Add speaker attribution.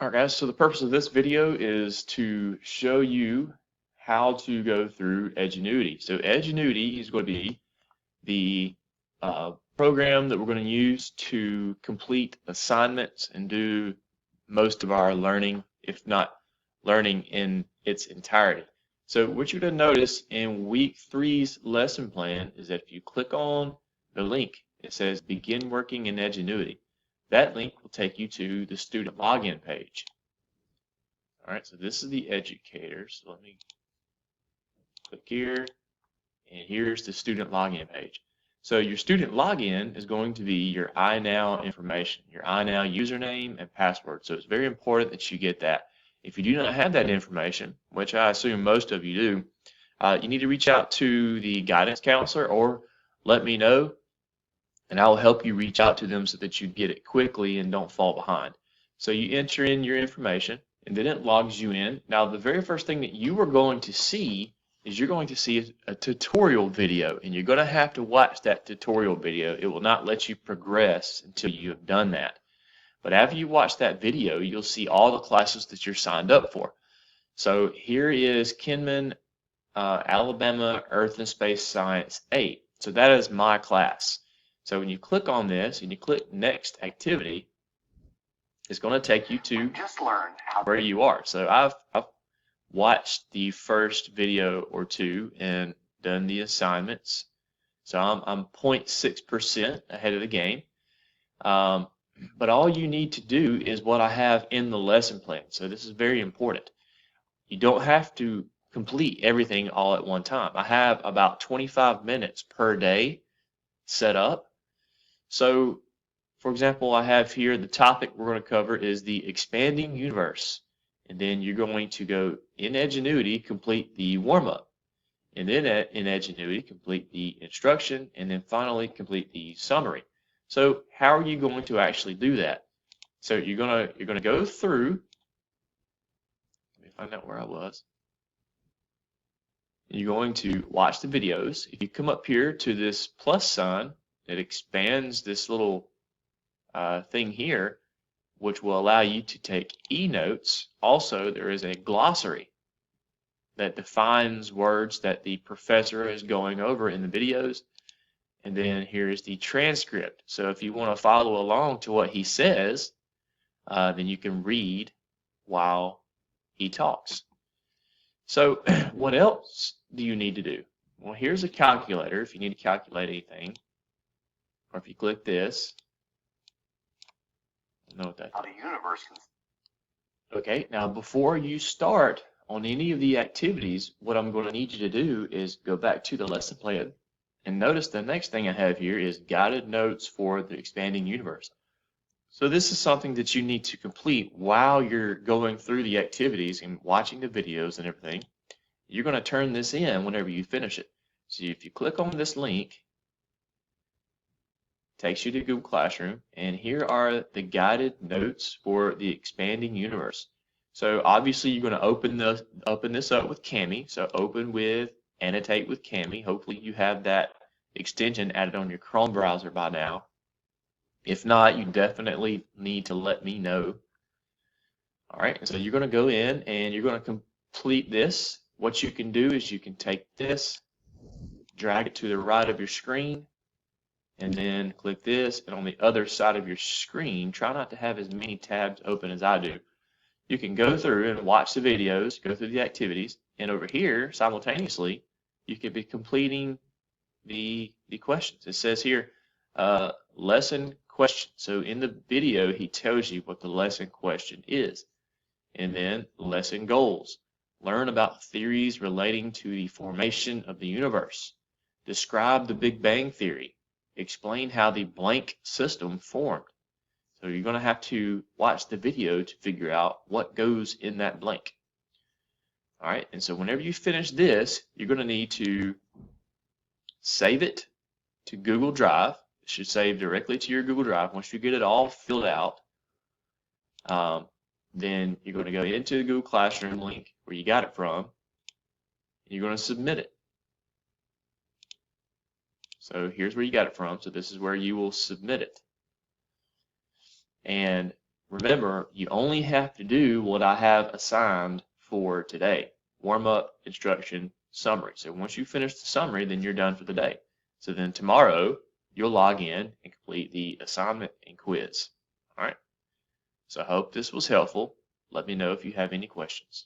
Speaker 1: All right, guys, so the purpose of this video is to show you how to go through Edgenuity. So Edgenuity is going to be the program that we're going to use to complete assignments and do most of our learning, if not learning in its entirety. So what you're going to notice in week three's lesson plan is that if you click on the link, it says begin working in Edgenuity. That link will take you to the student login page. All right, so this is the educator. So let me click here, and here's the student login page. So your student login is going to be your iNow information, your iNow username and password. So it's very important that you get that. If you do not have that information, which I assume most of you do, you need to reach out to the guidance counselor or let me know, and I'll help you reach out to them so that you get it quickly and don't fall behind. So you enter in your information, and then it logs you in. Now, the very first thing that you are going to see is you're going to see a tutorial video, and you're going to have to watch that tutorial video. It will not let you progress until you have done that. But after you watch that video, you'll see all the classes that you're signed up for. So here is Kinman, Alabama Earth and Space Science 8. So that is my class. So when you click on this and you click Next Activity, it's going to take you to where you are. So I've watched the first video or two and done the assignments. So I'm 0.6% ahead of the game. But all you need to do is what I have in the lesson plan. So this is very important. You don't have to complete everything all at one time. I have about 25 minutes per day set up. So, for example, I have here the topic we're going to cover is the expanding universe. And then you're going to go in Edgenuity, complete the warm-up. And then in Edgenuity, complete the instruction. And then finally, complete the summary. So how are you going to actually do that? So you're gonna go through. Let me find out where I was. You're going to watch the videos. If you come up here to this plus sign, it expands this little thing here, which will allow you to take e-notes. Also, there is a glossary that defines words that the professor is going over in the videos. And then here's the transcript. So if you want to follow along to what he says, then you can read while he talks. So what else do you need to do? Well, here's a calculator if you need to calculate anything. Or if you click this, I know what that is. Okay, now before you start on any of the activities, what I'm going to need you to do is go back to the lesson plan. And notice the next thing I have here is guided notes for the expanding universe. So this is something that you need to complete while you're going through the activities and watching the videos and everything. You're going to turn this in whenever you finish it. So if you click on this link, it takes you to Google Classroom, and here are the guided notes for the expanding universe. So obviously you're going to open this up with Kami. So open with Annotate with Kami. Hopefully you have that extension added on your Chrome browser by now. If not, you definitely need to let me know. All right, so you're going to go in and you're going to complete this. What you can do is you can take this, drag it to the right of your screen, and then click this. And on the other side of your screen, try not to have as many tabs open as I do. You can go through and watch the videos, go through the activities, and over here, simultaneously, you could be completing the questions. It says here, lesson question. So in the video, he tells you what the lesson question is. And then lesson goals. Learn about theories relating to the formation of the universe. Describe the Big Bang Theory. Explain how the blank system formed. So you're going to have to watch the video to figure out what goes in that blank. All right, and so whenever you finish this, you're going to need to save it to Google Drive. It should save directly to your Google Drive. Once you get it all filled out, then you're going to go into the Google Classroom link where you got it from, and you're going to submit it. So here's where you got it from. So this is where you will submit it. And remember, you only have to do what I have assigned for today. Warm up, instruction, summary. So once you finish the summary, then you're done for the day. So then tomorrow, you'll log in and complete the assignment and quiz. All right. So I hope this was helpful. Let me know if you have any questions.